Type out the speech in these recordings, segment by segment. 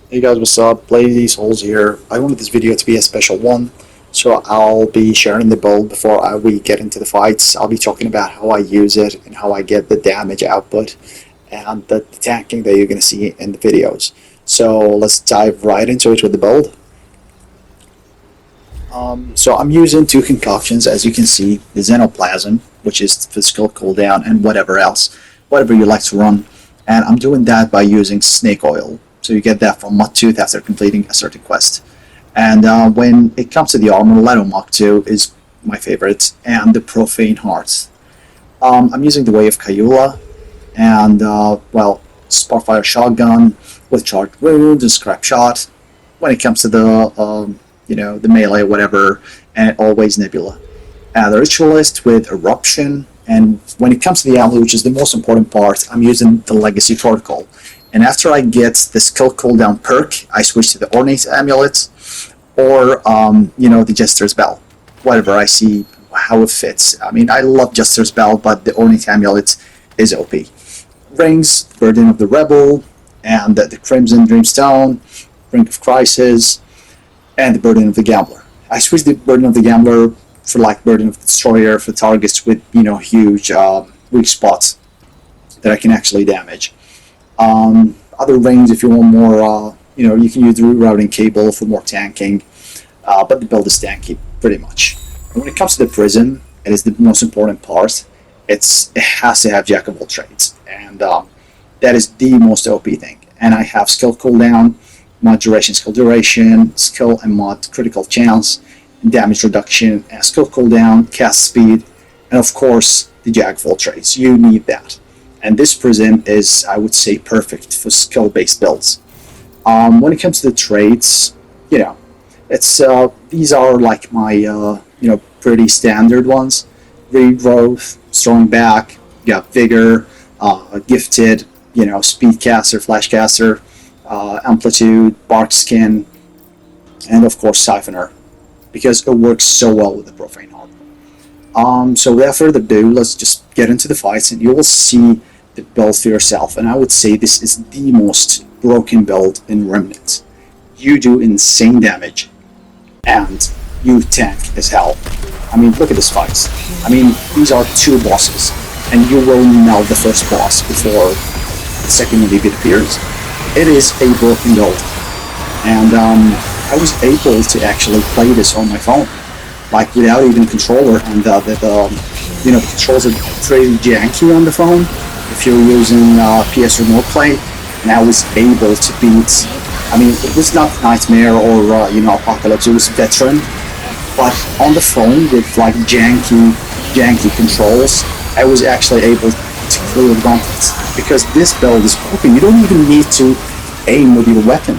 Hey guys, what's up? Lazy Souls here. I wanted this video to be a special one, so I'll be sharing the build before we get into the fights. I'll be talking about how I use it and how I get the damage output and the tanking that you're going to see in the videos. So let's dive right into it with the build. So I'm using two concoctions, as you can see, the Xenoplasm, which is physical cooldown, and whatever you like to run. And I'm doing that by using snake oil. So you get that from Mach 2 after completing a certain quest. And when it comes to the armor, Leto Mach 2 is my favorite, and the Profane Hearts. I'm using the Way of Kayula, and well, Sparkfire Shotgun with Charged Wounds and Scrap Shot. When it comes to the the melee, whatever, and always Nebula. The Ritualist with Eruption, and when it comes to the amulet, which is the most important part, I'm using the Legacy Protocol. And after I get the skill cooldown perk, I switch to the Ornate Amulet, or the Jester's Bell. Whatever I see how it fits. I mean, I love Jester's Bell, but the Ornate Amulet is OP. Rings, Burden of the Rebel, and the Crimson Dreamstone, Brink of Crisis, and the Burden of the Gambler. I switched the Burden of the Gambler for like Burden of the Destroyer for targets with huge weak spots that I can actually damage. Other rings, if you want more, you can use the rerouting cable for more tanking, but the build is tanky pretty much. And when it comes to the prism, it is the most important part. It has to have Jack of all trades, and that is the most OP thing. And I have skill cooldown, mod duration, skill duration, skill and mod critical chance, and damage reduction, and skill cooldown, cast speed, and of course the Jack of all trades. You need that. And this prism is, I would say, perfect for skill-based builds. When it comes to the traits, it's these are like my pretty standard ones: regrowth, strong back, you got vigor, gifted, speed caster, flash caster, amplitude, bark skin, and of course siphoner, because it works so well with the profane heart. So without further ado, let's just get into the fights, and you will see the build for yourself. And I would say this is the most broken build in Remnant. You do insane damage, and you tank as hell. I mean, look at this fight. I mean, these are two bosses, and you will melt the first boss before the second inhibit appears. It is a broken build, and I was able to actually play this on my phone, like without even controller, and the controls are pretty janky on the phone if you're using PS Remote Play, and I was able to beat. I mean, it was not Nightmare or Apocalypse, it was Veteran, but on the phone with like janky controls, I was actually able to clear the gauntlets, because this build is broken. You don't even need to aim with your weapon.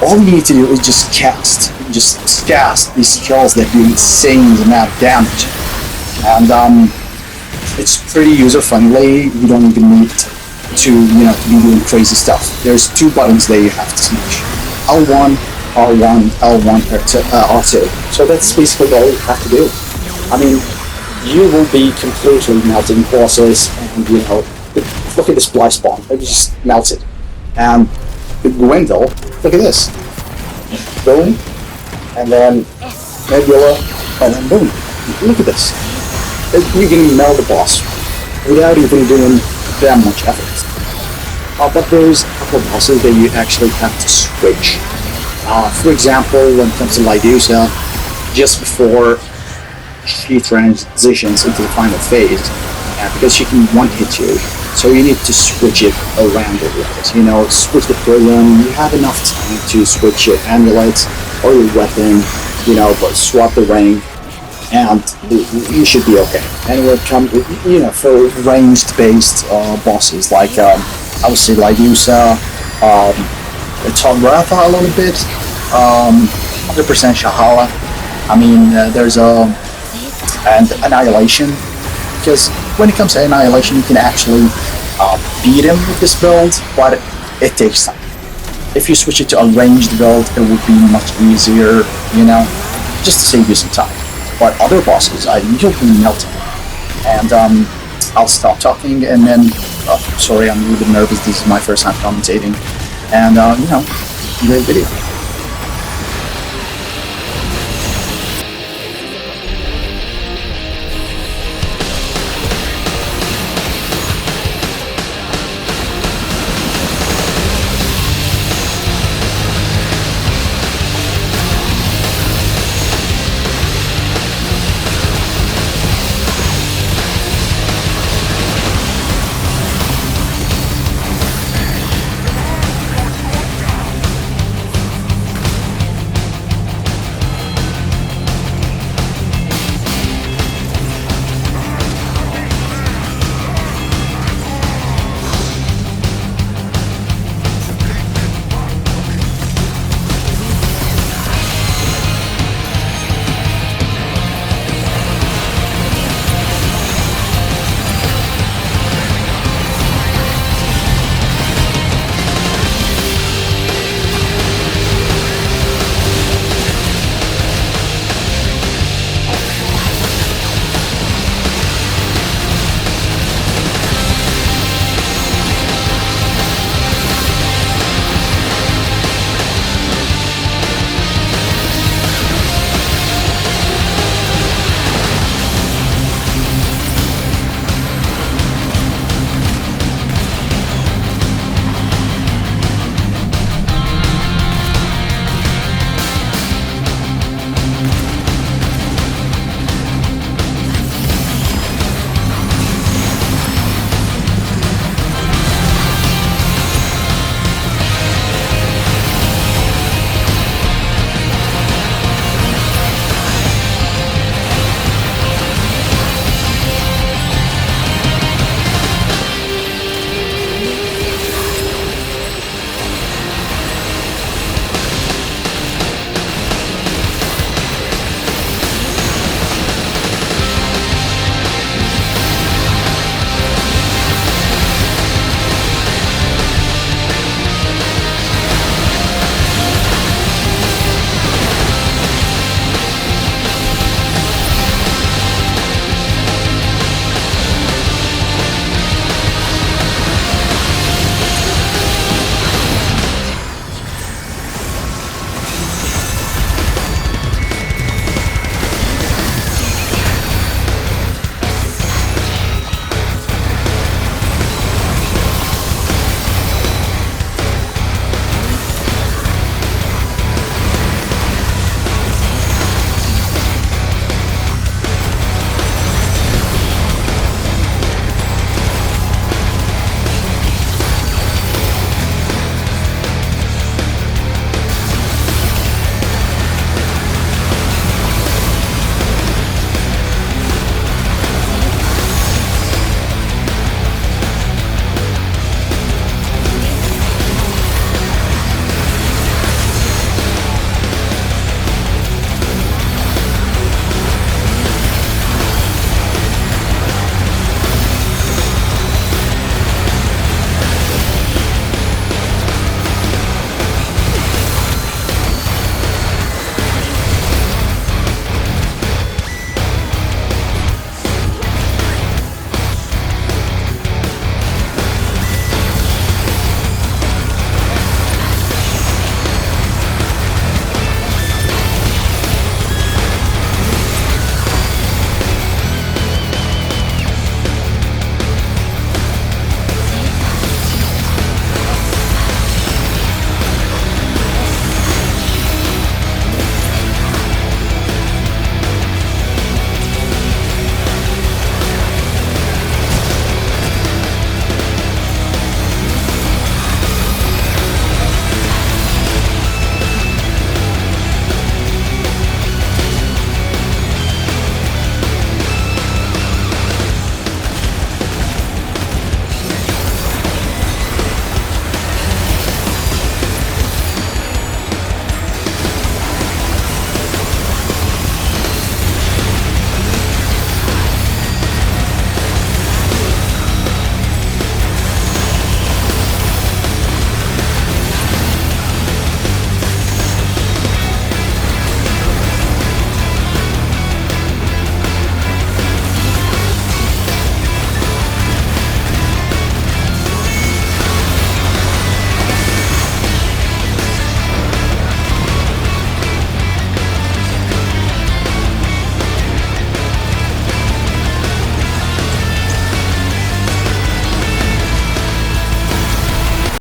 All you need to do is just cast these skills that do insane amount of damage, and it's pretty user friendly. You don't even need to be doing crazy stuff. There's two buttons that you have to smash: L1, R1, L1, R2. So that's basically all you have to do. I mean, you will be completely melting bosses, and look at this Bly Spawn. It just melts it. And with Gwendol, look at this. Boom, and then Nebula, and then boom. Look at this. You can melt the boss without even doing that much effort. But there's a couple of bosses that you actually have to switch. For example, when it comes to Lydusa, just before she transitions into the final phase, because she can one-hit you, so you need to switch it around a little bit. Switch the prism. You have enough time to switch your amulet or your weapon, but swap the ring, and you should be okay. And when it comes, for ranged-based bosses, like I would say Lydusa, Togratha a little bit, 100% Shahala. I mean, there's and Annihilation, because when it comes to Annihilation, you can actually beat him with this build, but it takes time. If you switch it to a ranged build, it would be much easier, just to save you some time. But other bosses, you'll be melting. And I'll stop talking, and then, sorry, I'm a little bit nervous. This is my first time commentating, and great video.